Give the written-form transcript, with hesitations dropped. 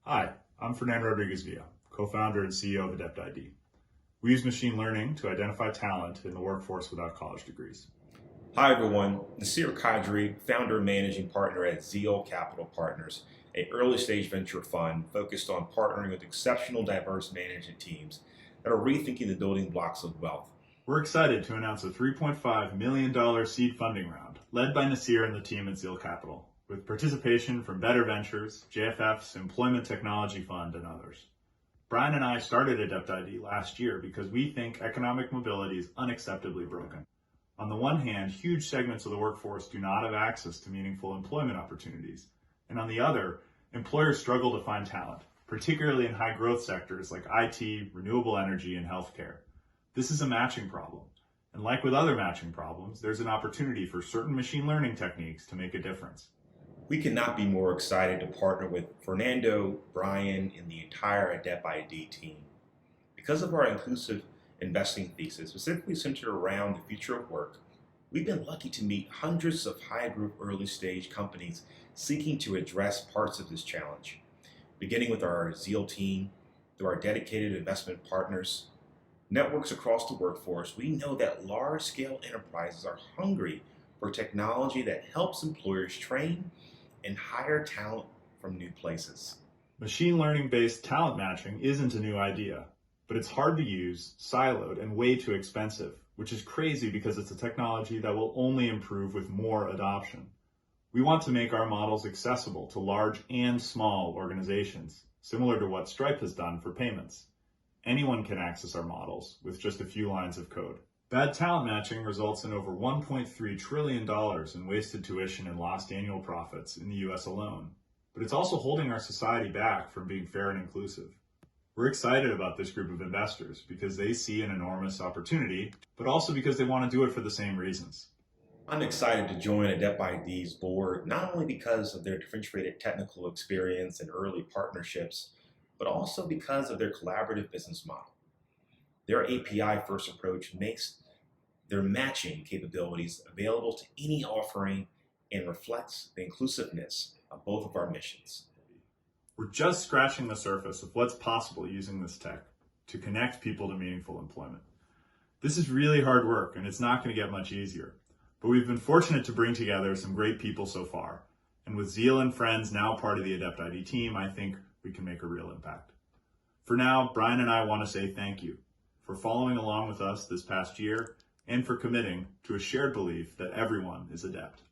Hi, I'm Fernando Rodriguez-Villa, co-founder and CEO of Adept ID. We use machine learning to identify talent in the workforce without college degrees. Hi everyone, Nasir Kadri, founder and managing partner at Zeal Capital Partners, an early stage venture fund focused on partnering with exceptional diverse management teams that are rethinking the building blocks of wealth. We're excited to announce a $3.5 million seed funding round led by Nasir and the team at Zeal Capital, with participation from Better Ventures, JFF's Employment Technology Fund, and others. Brian and I started Adept ID last year because we think economic mobility is unacceptably broken. On the one hand, huge segments of the workforce do not have access to meaningful employment opportunities. And on the other, employers struggle to find talent, particularly in high growth sectors like IT, renewable energy, and healthcare. This is a matching problem. And like with other matching problems, there's an opportunity for certain machine learning techniques to make a difference. We could not be more excited to partner with Fernando, Brian, and the entire Adept ID team. Because of our inclusive investing thesis, specifically centered around the future of work, we've been lucky to meet hundreds of high-growth early-stage companies seeking to address parts of this challenge. Beginning with our Zeal team, through our dedicated investment partners, networks across the workforce, we know that large-scale enterprises are hungry for technology that helps employers train and hire talent from new places. Machine learning-based talent matching isn't a new idea, but it's hard to use, siloed, and way too expensive, which is crazy because it's a technology that will only improve with more adoption. We want to make our models accessible to large and small organizations, similar to what Stripe has done for payments. Anyone can access our models with just a few lines of code. Bad talent matching results in over $1.3 trillion in wasted tuition and lost annual profits in the US alone. But it's also holding our society back from being fair and inclusive. We're excited about this group of investors because they see an enormous opportunity, but also because they want to do it for the same reasons. I'm excited to join Adept ID's board, not only because of their differentiated technical experience and early partnerships, but also because of their collaborative business model. Their API-first approach makes their matching capabilities available to any offering and reflects the inclusiveness of both of our missions. We're just scratching the surface of what's possible using this tech to connect people to meaningful employment. This is really hard work, and it's not going to get much easier. But we've been fortunate to bring together some great people so far. And with Zeal and friends now part of the Adept ID team, I think we can make a real impact. For now, Brian and I want to say thank you for following along with us this past year and for committing to a shared belief that everyone is adept.